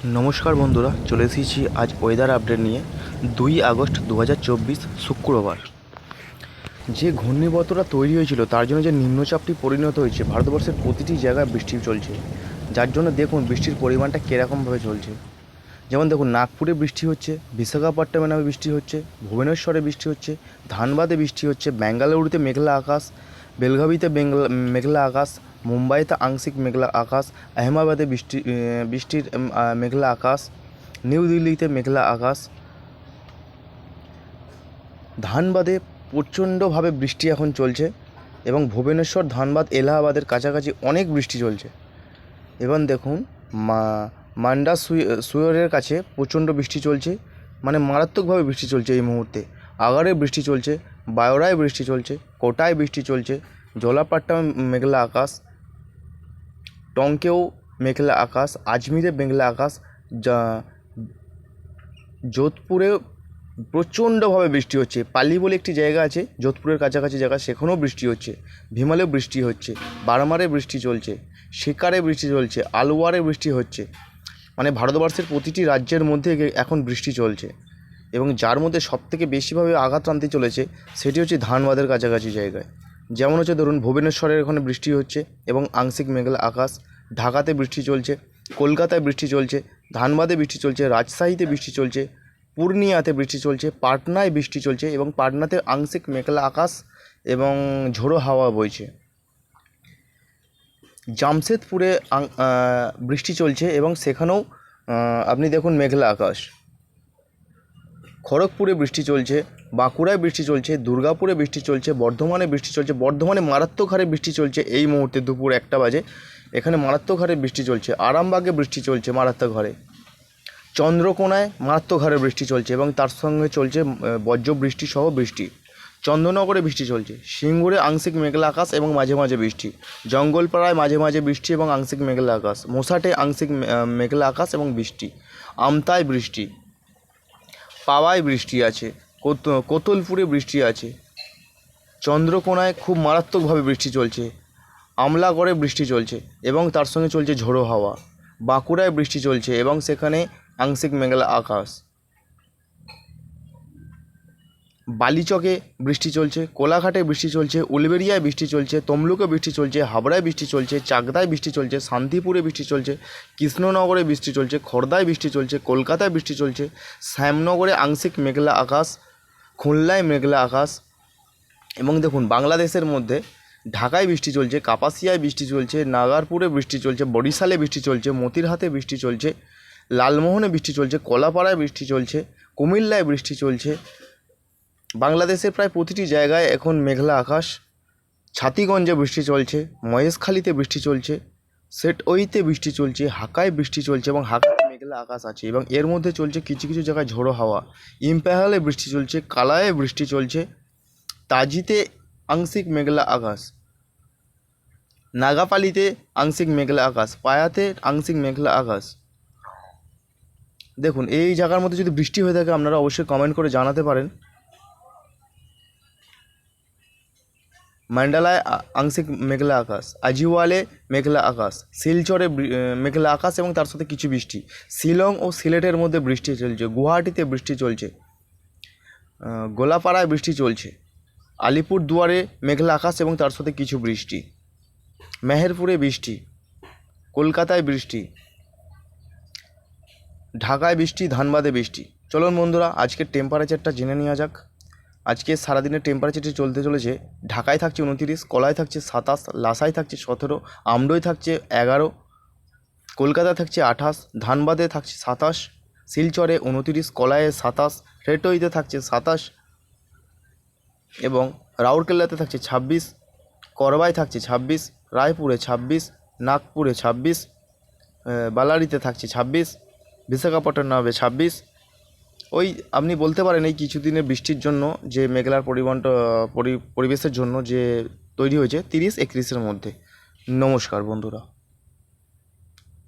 নমস্কার বন্ধুরা, চলে এসেছি আজ ওয়েদার আপডেট নিয়ে। 2 আগস্ট 2024 শুক্রবার। যে ঘূর্ণিবর্তটা তৈরি হয়েছিল তার জন্য যে নিম্নচাপটি পরিণত হয়েছে, ভারতবর্ষের প্রতিটি জায়গায় বৃষ্টি চলছে। যার জন্য দেখুন বৃষ্টির পরিমাণটা কীরকমভাবে চলছে। যেমন দেখুন, নাগপুরে বৃষ্টি হচ্ছে, বিশাখাপট্টনমে বৃষ্টি হচ্ছে, ভুবনেশ্বরে বৃষ্টি হচ্ছে, ধানবাদে বৃষ্টি হচ্ছে, বেঙ্গালুরুতে মেঘলা আকাশ, বেলগাভিতে মেঘলা আকাশ, মুম্বাইতে আংশিক মেঘলা আকাশ, আহমেদাবাদে বৃষ্টির মেঘলা আকাশ, নিউ দিল্লিতে মেঘলা আকাশ, ধানবাদে প্রচণ্ডভাবে বৃষ্টি এখন চলছে এবং ভুবনেশ্বর, ধানবাদ, এলাহাবাদের কাছাকাছি অনেক বৃষ্টি চলছে। এবং দেখুন মান্ডা সুয়রের কাছে প্রচণ্ড বৃষ্টি চলছে, মানে মারাত্মকভাবে বৃষ্টি চলছে এই মুহূর্তে। আগারে বৃষ্টি চলছে, বায়োরায় বৃষ্টি চলছে, কোটায় বৃষ্টি চলছে, জলাপাট্টামে মেঘলা আকাশ, টঙ্কেও মেঘলা আকাশ, আজমিরে মেঘলা আকাশ, যোধপুরে প্রচণ্ডভাবে বৃষ্টি হচ্ছে। পালি বলে একটি জায়গা আছে যোধপুরের কাছাকাছি জায়গা, সেখানেও বৃষ্টি হচ্ছে। ভিমালেও বৃষ্টি হচ্ছে, বারমারে বৃষ্টি চলছে, শিকারে বৃষ্টি চলছে, আলওয়ারে বৃষ্টি হচ্ছে। মানে ভারতবর্ষের প্রতিটি রাজ্যের মধ্যে এখন বৃষ্টি চলছে এবং যার মধ্যে সবথেকে বেশিভাবে আঘাত টানতে চলেছে সেটি হচ্ছে ধানবাদের কাছাকাছি জায়গায়। যেমন হচ্ছে ধরুন, ভুবনেশ্বরের ওখানে বৃষ্টি হচ্ছে এবং আংশিক মেঘলা আকাশ, ঢাকাতে বৃষ্টি চলছে, কলকাতায় বৃষ্টি চলছে, ধানবাদে বৃষ্টি চলছে, রাজশাহীতে বৃষ্টি চলছে, পূর্ণিয়াতে বৃষ্টি চলছে, পাটনায় বৃষ্টি চলছে এবং পাটনাতে আংশিক মেঘলা আকাশ এবং ঝোড়ো হাওয়া বইছে। জামশেদপুরে বৃষ্টি চলছে এবং সেখানেও আপনি দেখুন মেঘলা আকাশ। খড়গপুরে বৃষ্টি চলছে, বাঁকুড়ায় বৃষ্টি চলছে, দুর্গাপুরে বৃষ্টি চলছে, বর্ধমানে বৃষ্টি চলছে। বর্ধমানে মারাত্মক হারে বৃষ্টি চলছে এই মুহূর্তে, দুপুর 1টা বাজে এখানে মারাত্মক হারে বৃষ্টি চলছে। আরামবাগে বৃষ্টি চলছে মারাত্মক হারে, চন্দ্রকোনায় মারাত্মক হারে বৃষ্টি চলছে এবং তার সঙ্গে চলছে বজ্র বৃষ্টি সহ বৃষ্টি। চন্দননগরে বৃষ্টি চলছে, সিঙ্গুরে আংশিক মেঘলা আকাশ এবং মাঝে মাঝে বৃষ্টি, জঙ্গলপাড়ায় মাঝে মাঝে বৃষ্টি এবং আংশিক মেঘলা আকাশ, মোসাটে আংশিক মেঘলা আকাশ এবং বৃষ্টি, আমতায় বৃষ্টি, পাওয়ায় বৃষ্টি আছে, কোতলপুরে বৃষ্টি আছে, চন্দ্রকোনায় খুব মারাত্মকভাবে বৃষ্টি চলছে, আমলাগড়ে বৃষ্টি চলছে এবং তার সঙ্গে চলছে ঝোড়ো হাওয়া, বাঁকুড়ায় বৃষ্টি চলছে এবং সেখানে আংশিক মেঘলা আকাশ, বালিচকে বৃষ্টি চলছে, কোলাঘাটে বৃষ্টি চলছে, উলবেড়িয়ায় বৃষ্টি চলছে, তমলুকে বৃষ্টি চলছে, হাবড়ায় বৃষ্টি চলছে, চাকদায় বৃষ্টি চলছে, শান্তিপুরে বৃষ্টি চলছে, কৃষ্ণনগরে বৃষ্টি চলছে, খড়দায় বৃষ্টি চলছে, কলকাতায় বৃষ্টি চলছে, শ্যামনগরে আংশিক মেঘলা আকাশ, খুলনায় মেঘলা আকাশ। এবং দেখুন বাংলাদেশের মধ্যে ঢাকায় বৃষ্টি চলছে, কাপাসিয়ায় বৃষ্টি চলছে, নাগারপুরে বৃষ্টি চলছে, বরিশালে বৃষ্টি চলছে, মতিরহাটে বৃষ্টি চলছে, লালমোহনে বৃষ্টি চলছে, কলাপাড়ায় বৃষ্টি চলছে, কুমিল্লায় বৃষ্টি চলছে। বাংলাদেশের প্রায় প্রতিটি জায়গায় এখন মেঘলা আকাশ। ছাতিগঞ্জে বৃষ্টি চলছে, মহেশখালীতে বৃষ্টি চলছে, সেটওইতে বৃষ্টি চলছে, হাকায় বৃষ্টি চলছে এবং হাকায় মেঘলা আকাশ আছে এবং এর মধ্যে চলছে কিছু কিছু জায়গায় ঝোড়ো হাওয়া। ইম্পাহালে বৃষ্টি চলছে, কালায়ে বৃষ্টি চলছে, তাজিতে আংশিক মেঘলা আকাশ, নাগাপালিতে আংশিক মেঘলা আকাশ, পায়াতে আংশিক মেঘলা আকাশ। দেখুন এই জায়গার মধ্যে যদি বৃষ্টি হয়ে থাকে আপনারা অবশ্যই কমেন্ট করে জানাতে পারেন। মান্ডালায় আংশিক মেঘলা আকাশ, আজিওয়ালে মেঘলা আকাশ, শিলচরে মেঘলা আকাশ এবং তার সাথে কিছু বৃষ্টি, শিলং ও সিলেটের মধ্যে বৃষ্টি চলছে, গুয়াহাটিতে বৃষ্টি চলছে, গোলাপাড়ায় বৃষ্টি চলছে, আলিপুরদুয়ারে মেঘলা আকাশ এবং তার সাথে কিছু বৃষ্টি, মেহেরপুরে বৃষ্টি, কলকাতায় বৃষ্টি, ঢাকায় বৃষ্টি, ধানবাদে বৃষ্টি। চলুন বন্ধুরা আজকের টেম্পারেচারটা জেনে নেওয়া যাক। আজকে সারাদিনের টেম্পারেচারটি চলতে চলেছে, ঢাকায় থাকছে 29, কলায় থাকছে 27, লাসায় থাকছে 17, আমডোয় থাকছে 11, কলকাতা থাকছে 28, ধানবাদে থাকছে 27, শিলচরে 29, কলায়ে 27, হেটইতে থাকছে 27 এবং রাউরকেল্লাতে থাকছে 26, করবায় থাকছে 26, রায়পুরে 26, নাগপুরে 26, বালারিতে থাকছে 26, বিশাখাপট্টনমে 26। ওই আপনি বলতে পারেন এই কিছুদিনের বৃষ্টির জন্য যে মেঘলার পরিবেশের জন্য যে তৈরি হয়েছে 30-31-এর মধ্যে। নমস্কার বন্ধুরা।